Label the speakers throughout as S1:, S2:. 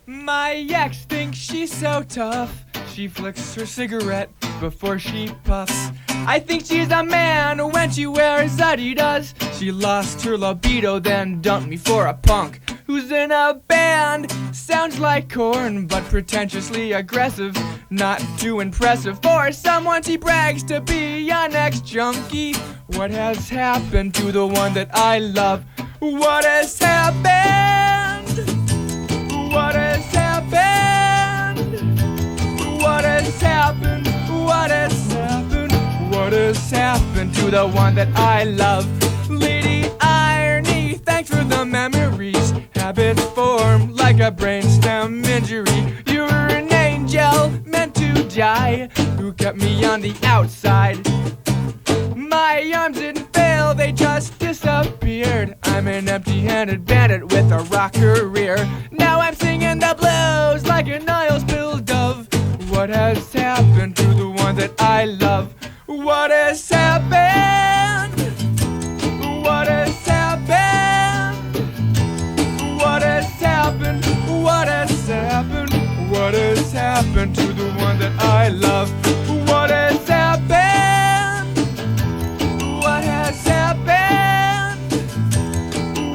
S1: My ex thinks she's so tough. She flicks her cigarette before she puffs. I think she's a man when she wears Adidas. She lost her libido, then dumped me for a punk who's in a band. Sounds like Korn, but pretentiously aggressive. Not too impressive for someone she brags to be an ex-junkie. What has happened to the one that I love? What has happened? What has happened? What has happened? What has happened? What has happened to the one that I love? Lady Irony, thanks for the memories. Habits form like a brainstem injury. You were an angel meant to die, who kept me on the outside. My arms didn't fail, they just disappeared. I'm an empty-handed bandit with a rock career. Now I'm singing the blues like an oil-spilled dove. What has happened to the one that I love? What has happened? What has happened? What has happened? What has happened? What has happened to the one that I love? What has happened? What has happened?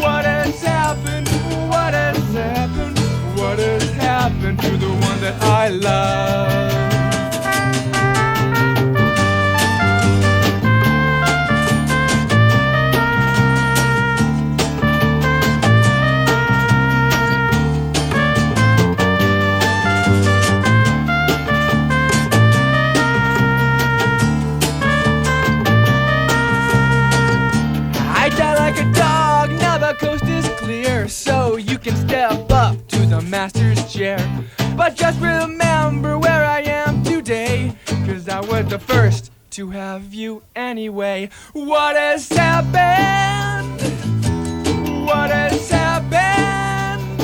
S1: What has happened? What has happened? What has happened to the one that I love? Coast is clear, so you can step up to the master's chair. But just remember where I am today, 'cause I was the first to have you anyway. What has happened? What has happened?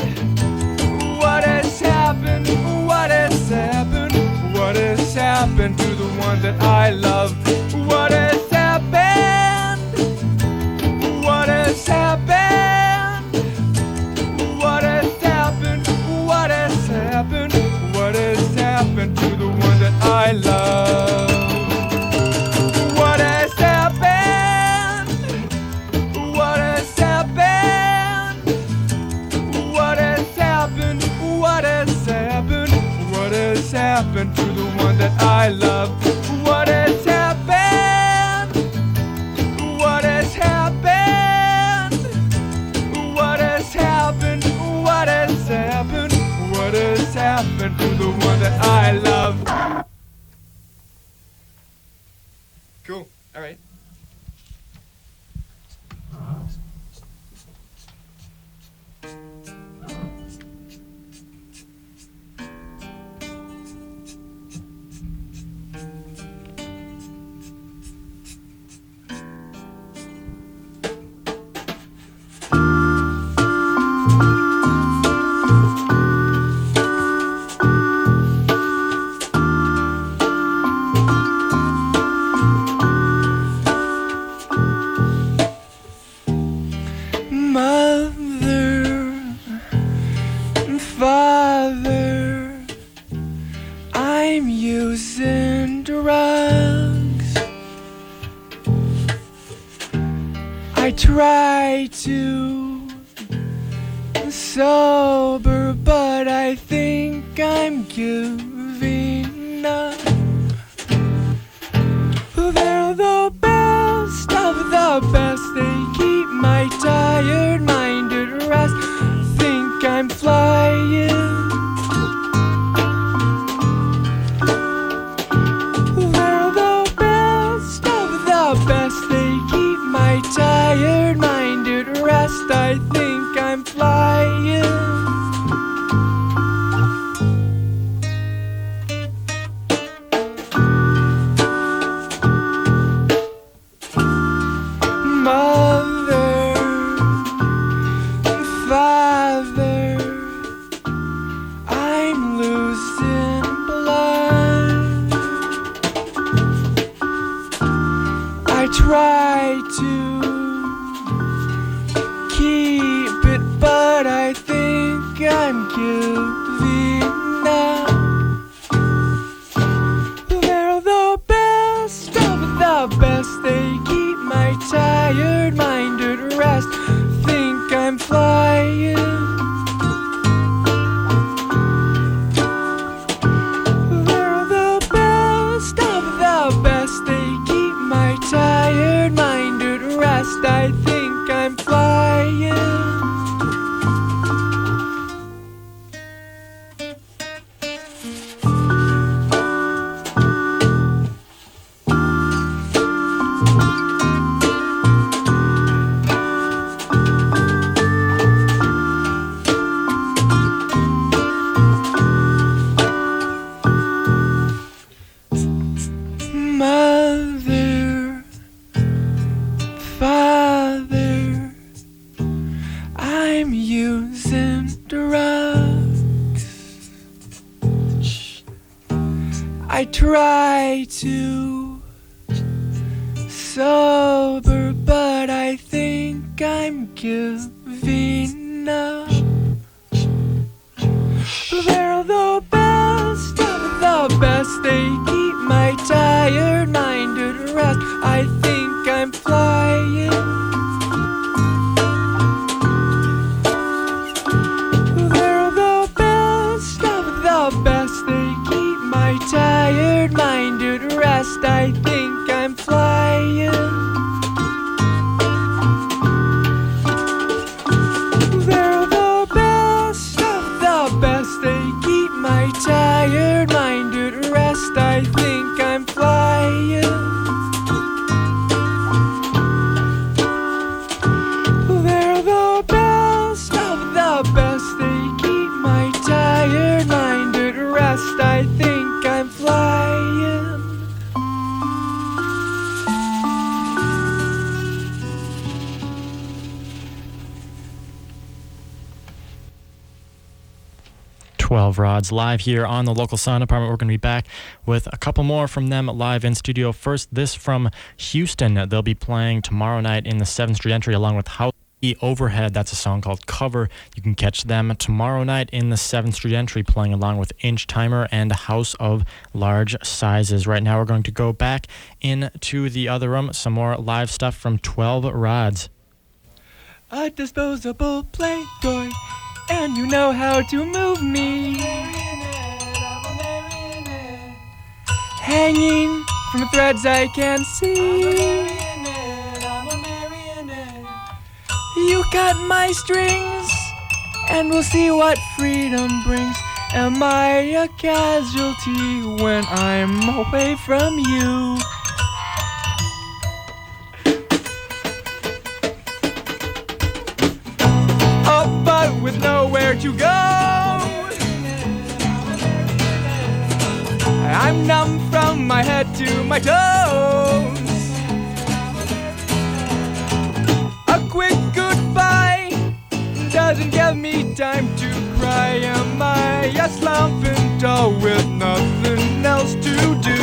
S1: What has happened? What has happened? What has happened to the one that I love? What has happened? What has happened? What has happened? What has happened? What has happened to the one that I love? What has happened? What has happened? What has happened? What has happened? What has happened to the one that I love? What has happened? What has happened? What has happened? What has happened? What has happened to the one that I love? Cool. All right. Try to sober, but I think I'm giving up. They're the best of the best. They keep my tired mind at rest. Think I'm flying. They're the best of the best. They keep my tired mind at rest. I think I'm flying. Vienna. They're the best of the best. They keep my tired mind at rest. Think I'm flying. They're the best of the best. They keep my tired mind at rest. I think I'm flying. Mother, father, I'm using drugs. I try to sober, but I think I'm giving up. They're the best of the best. They keep my tired mind at rest. I think I'm flying. They're the best of the best. They keep my tired mind at rest. I think I'm flying. They're the best of the best. They keep my tired mind at rest. I think I'm flying. They're the best of the best. They keep my tired mind at rest. I think I'm flying.
S2: Twelve Rods live here on the local sound department. We're going to be back with a couple more from them live in studio. First, this from Houston. They'll be playing tomorrow night in the 7th Street Entry along with House Overhead. That's a song called Cover. You can catch them tomorrow night in the 7th Street Entry playing along with Inch Timer and House of Large Sizes. Right now we're going to go back into the other room. Some more live stuff from 12 Rods.
S1: A disposable play toy, and you know how to move me. Hanging from the threads I can see. You cut my strings, and we'll see what freedom brings. Am I a casualty when I'm away from you? Oh, but with nowhere to go, I'm numb from my head to my toes. A quick goodbye doesn't give me time to cry. Am I a slumping doll with nothing else to do?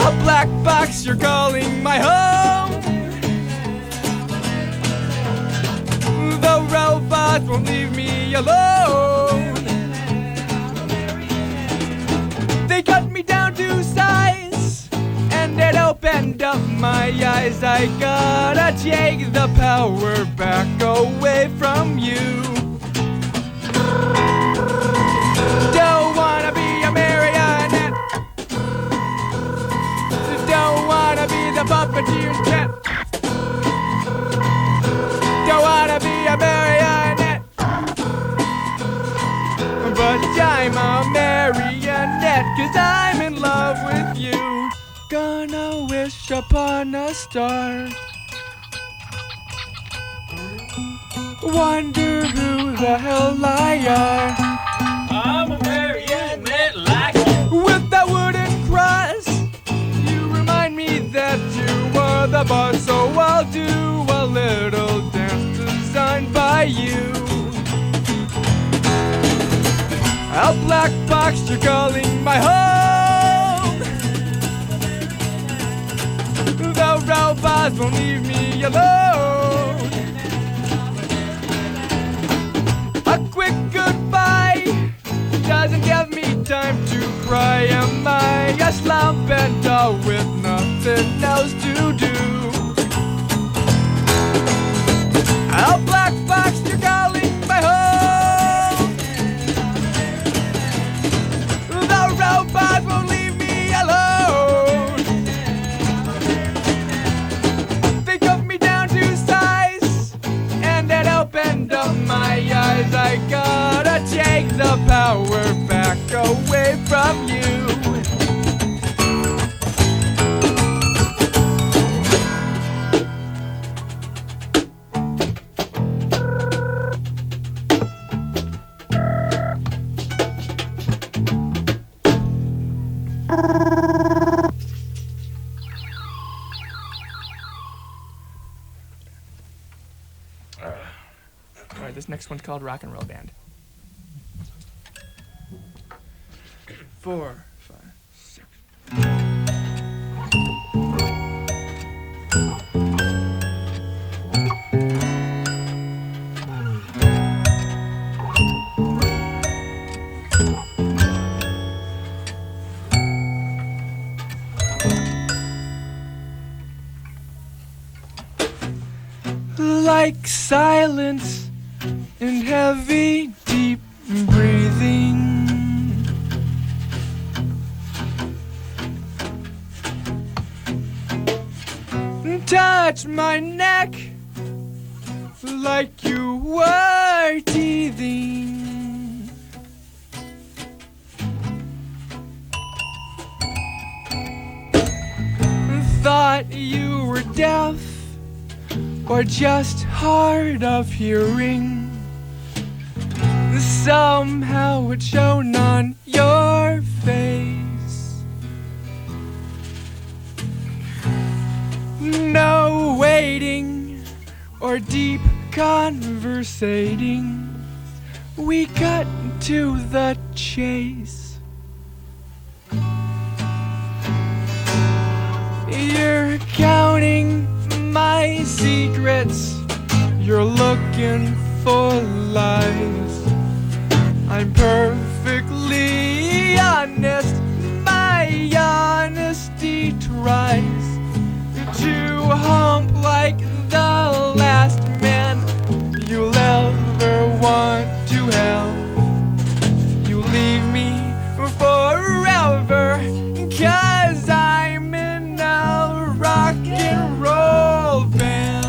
S1: A black box, you're calling my home. The robots won't leave me alone. They cut me down to size, and it opened up my eyes. I gotta take the power back away from you. Don't wanna be a marionette. Don't wanna be the puppeteer's pet. Don't wanna be a marionette, but I'm a marionette, 'cause I'm in love with you. Gonna wish upon a star, wonder who the hell I are.
S3: I'm a marionette like you.
S1: With that wooden cross, you remind me that you are the boss. So I'll do a little dance designed by you. A black box, you're calling my home. The robots won't leave me alone. A quick goodbye doesn't give me time to cry. Am I a slump and dull with nothing else to do? A black box, you're calling my home. The robots won't leave me alone. They cut me down to size, and it opened up my eyes. I gotta take the power back away from you. Alright, this next one's called Rock and Roll Band. 4, 5, 6. Like silence and heavy, deep breathing. Touch my neck like you were teething. Thought you were deaf or just hard of hearing. Somehow it shone on your face. No waiting or deep conversating. We cut to the chase. You're counting my secrets. You're looking for lies. I'm perfectly honest. My honesty tries to hump like the last man you'll ever want to help. You leave me forever, 'cause I'm in a rock and roll band.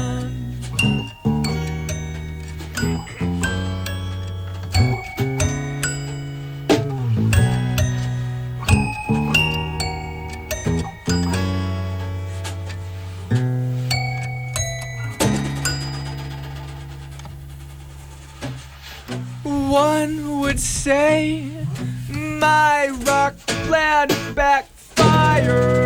S1: One would say my rock plan backfired.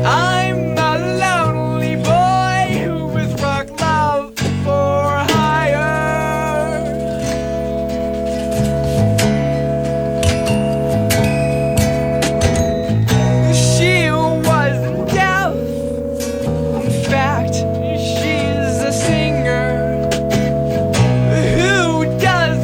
S1: I'm a lonely boy with rock love for hire. She wasn't deaf. In fact, she's a singer who does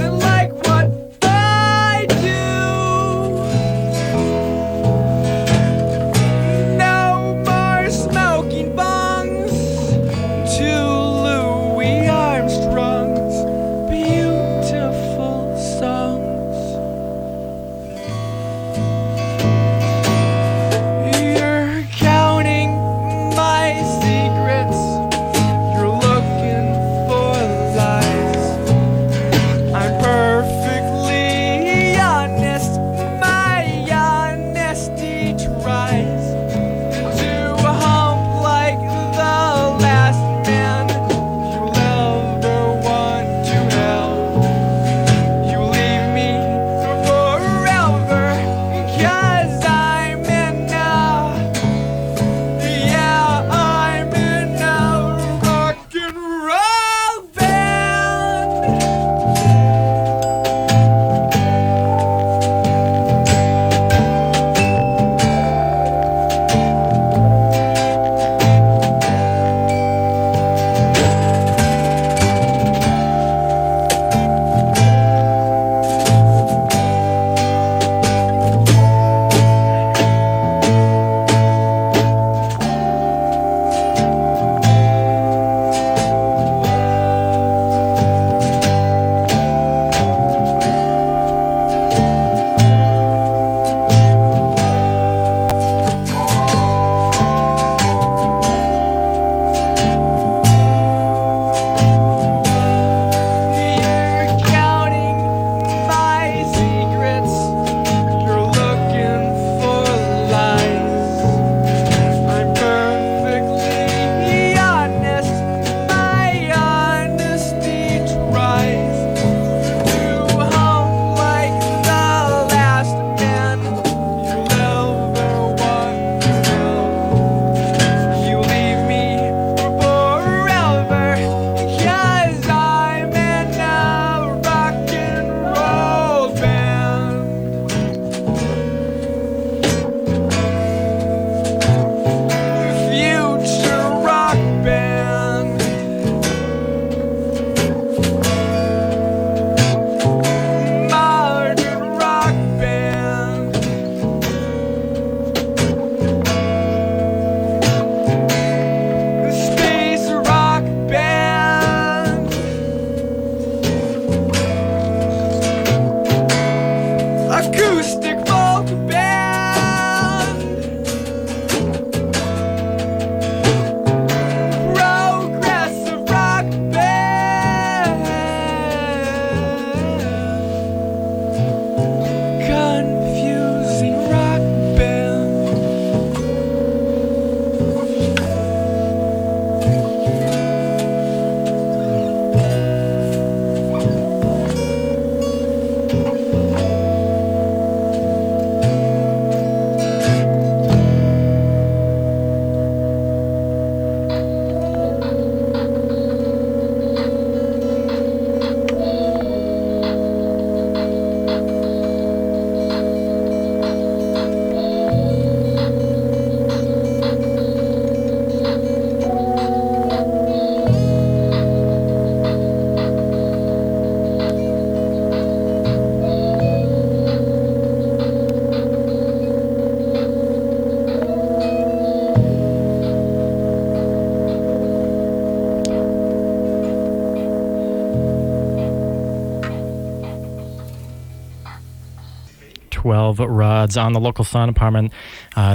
S2: 12 Rods on the local sound department.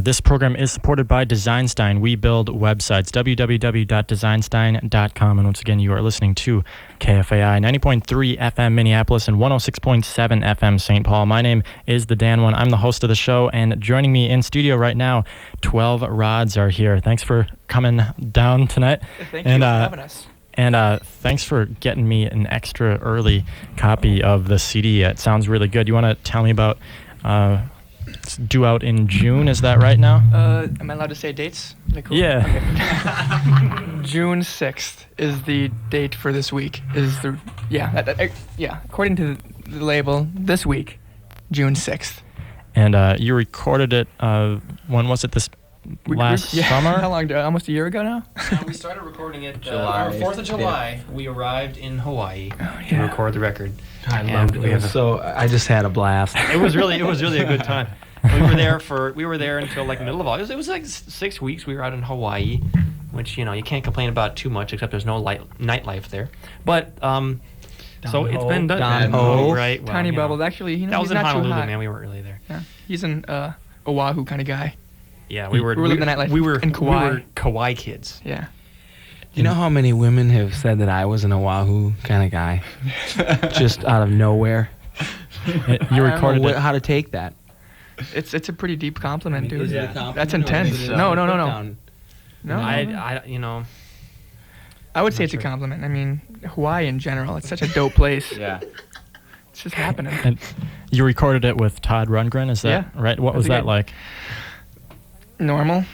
S2: This program is supported by DesignStein. We build websites, www.designstein.com. And once again, you are listening to KFAI 90.3 FM Minneapolis and 106.7 FM St. Paul. My name is the Dan One. I'm the host of the show, and joining me in studio right now, 12 Rods are here. Thanks for coming down tonight.
S1: Thank you for having us.
S2: And thanks for getting me an extra early copy of the CD. It sounds really good. You want to tell me about it's due out in June, is that right now?
S1: Am I allowed to say dates? Cool?
S2: Yeah.
S1: Okay. June 6th is the date for this week. According to the label, this week, June 6th.
S2: And you recorded it, when was it, this last summer?
S1: How long? Almost a year ago now?
S4: We started recording it on 4th of July. Yeah. We arrived in Hawaii to record the record.
S5: I loved it. So I just had a blast.
S4: It was really a good time. We were there until like middle of August. It was like 6 weeks. We were out in Hawaii, which you can't complain about too much, except there's no nightlife there. But so it's been done. Right? Well,
S1: Tiny Bubbles. Actually,
S4: that was
S1: he's
S4: in
S1: not
S4: Honolulu,
S1: too hot.
S4: man. We weren't really there.
S1: Yeah, he's an Oahu kind of guy.
S4: Yeah, we were
S1: living the nightlife.
S4: We were
S1: in Kauai.
S4: We were Kauai kids.
S1: Yeah.
S5: You know how many women have said that I was an Oahu kind of guy, just out of nowhere.
S2: You recorded
S5: I don't know
S2: it.
S5: how to take that.
S1: It's a pretty deep compliment, dude.
S5: Is it a compliment?
S1: That's intense. No. I would say it's a compliment. I mean, Hawaii in general, it's such a dope place.
S5: Yeah.
S1: It's just happening.
S2: And you recorded it with Todd Rundgren, is that right? What was that like?
S1: Normal.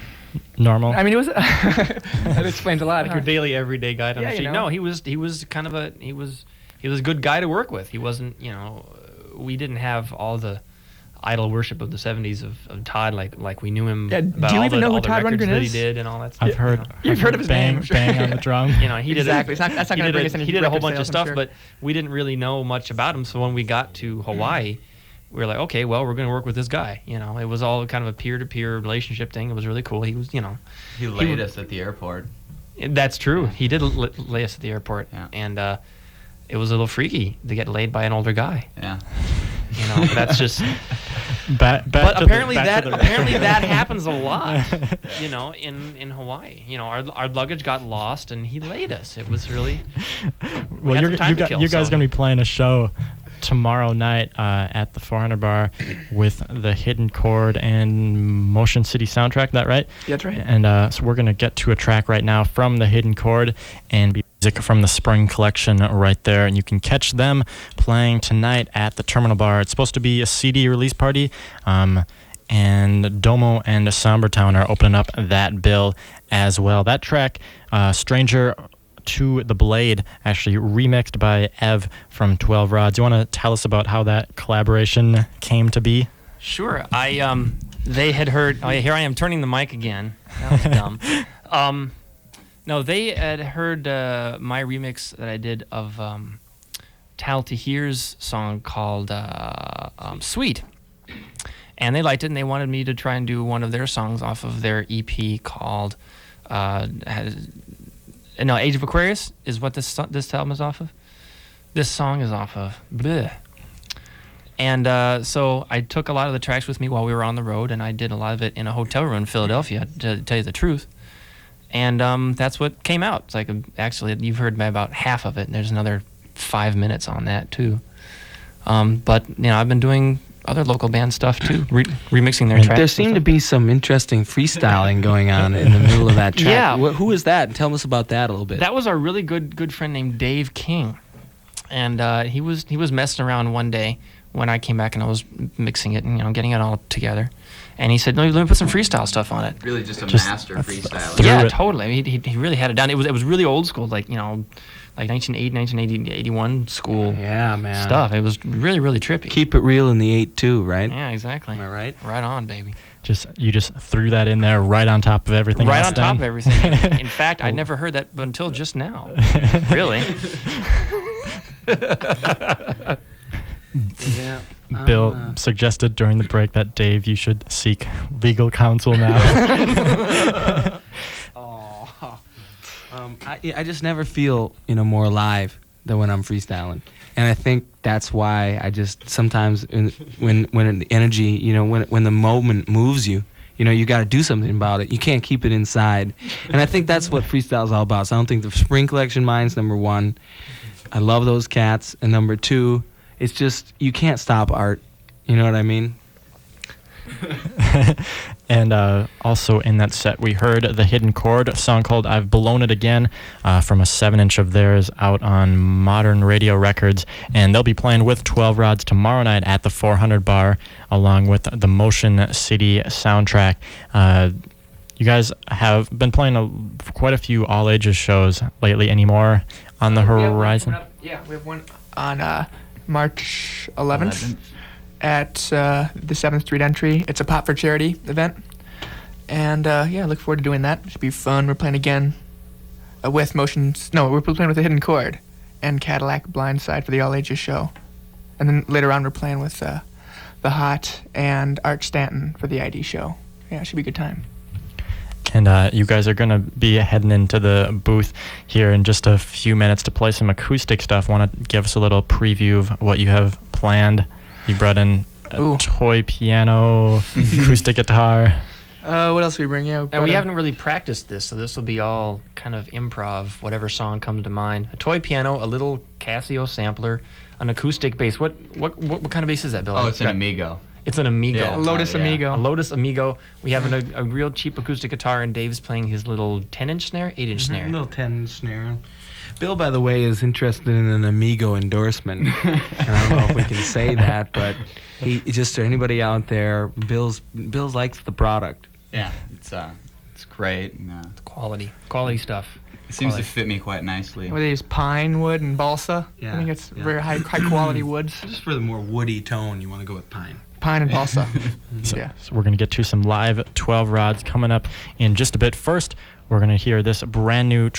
S2: Normal?
S1: I mean, it was. That explains a lot.
S4: Like your daily, everyday guy on the street. No, he was kind of he was a good guy to work with. He wasn't, we didn't have all the idol worship of the 70s of Todd like we knew him.
S1: Yeah, do you even know who Todd Rundgren
S4: that
S1: is?
S4: He did and all that stuff.
S2: I've heard.
S1: You've heard of his
S2: bang,
S1: name.
S2: Bang on the drum.
S4: He did
S1: exactly. That's not going to bring us any.
S4: He did a whole bunch of
S1: sales,
S4: stuff,
S1: sure.
S4: but we didn't really know much about him. So when we got to Hawaii, we were like, okay, well, we're going to work with this guy. It was all kind of a peer-to-peer relationship thing. It was really cool. He was,
S6: He laid us at the airport.
S4: That's true. He did lay us at the airport, and it was a little freaky to get laid by an older guy.
S6: Yeah.
S4: That's just.
S2: But
S4: apparently that happens a lot. In Hawaii. Our luggage got lost, and he laid us. It was really.
S2: Well, you guys gonna be playing a show tomorrow night at the 400 Bar with the Hidden Chord and Motion City soundtrack. That right?
S1: That's right.
S2: And so we're gonna get to a track right now from the Hidden Chord and be music from the Spring Collection right there, and you can catch them playing tonight at the Terminal Bar. It's supposed to be a CD release party, and Domo and Sombertown are opening up that bill as well. That track, Stranger to the Blade, actually remixed by Ev from 12 Rods. You want to tell us about how that collaboration came to be?
S4: Sure. They had heard. Oh, here I am turning the mic again. That was dumb. No, they had heard my remix that I did of Tal Tahir's song called Sweet. And they liked it, and they wanted me to try and do one of their songs off of their EP called Age of Aquarius is what this album is off of. This song is off of. Bleh. And so I took a lot of the tracks with me while we were on the road, and I did a lot of it in a hotel room in Philadelphia, to tell you the truth. And that's what came out. It's like, actually, you've heard about half of it, and there's another 5 minutes on that, too. But, I've been doing other local band stuff, too, remixing their tracks.
S5: There seemed to be some interesting freestyle going on in the middle of that track.
S4: Yeah.
S5: Who is that? Tell us about that a little bit.
S4: That was our really good friend named Dave King. And he was messing around one day when I came back and I was mixing it and getting it all together. And he said, "No, let me put some freestyle stuff on it."
S6: Really, just master freestyle.
S4: Yeah, totally. I mean, he really had it down. It was really old school, like 1980, 81 school.
S5: Yeah, man.
S4: Stuff. It was really, really trippy.
S5: Keep it real in the 8-2, right?
S4: Yeah, exactly.
S5: Am I right?
S4: Right on, baby.
S2: You just threw that in there right on top of everything.
S4: Right
S2: else
S4: on top
S2: done.
S4: of everything. In fact, I'd never heard that until just now. Really.
S5: Yeah.
S2: Bill suggested during the break that, Dave, you should seek legal counsel now.
S5: I just never feel more alive than when I'm freestyling. And I think that's why I just sometimes when the energy, you know, when the moment moves you, you know, you got to do something about it. You can't keep it inside. And I think that's what freestyle is all about. So I don't think the Spring Collection mine's number one. I love those cats. And number two, it's just, you can't stop art. You know what I mean?
S2: And also in that set, we heard The Hidden Chord, a song called I've Blown It Again, from a 7-inch of theirs out on Modern Radio Records. And they'll be playing with 12 Rods tomorrow night at the 400 Bar, along with the Motion City soundtrack. You guys have been playing quite a few all ages shows lately. Any more on the horizon?
S1: We have one on March 11th. At the 7th Street Entry. It's a Pop for Charity event. And I look forward to doing that. It should be fun. We're playing again with Motions. No, we're playing with The Hidden Chord and Cadillac Blindside for the All Ages show. And then later on, we're playing with The Hot and Art Stanton for the ID show. Yeah, it should be a good time.
S2: And you guys are going to be heading into the booth here in just a few minutes to play some acoustic stuff. Want to give us a little preview of what you have planned? You brought in a toy piano, acoustic guitar.
S1: What else we bring you?
S4: And we haven't really practiced this, so this will be all kind of improv, whatever song comes to mind. A toy piano, a little Casio sampler, an acoustic bass. What kind of bass is that, Bill?
S6: Oh, it's an Amigo.
S4: It's an Amigo.
S6: Yeah,
S1: a Lotus Amigo.
S4: A Lotus Amigo. We have a real cheap acoustic guitar, and Dave's playing his little 10-inch snare, 8-inch snare.
S5: Little 10 snare. Bill, by the way, is interested in an Amigo endorsement. And I don't know if we can say that, but he just to anybody out there, Bill likes the product.
S6: Yeah, it's great.
S4: It's quality stuff.
S6: It seems to fit me quite nicely.
S1: They use pine wood and balsa.
S5: Yeah,
S1: I think it's very high quality woods.
S5: Just for the more woody tone, you want to go with pine.
S1: Pine and balsa.
S2: So we're going to get to some live 12 Rods coming up in just a bit. First, we're going to hear this brand new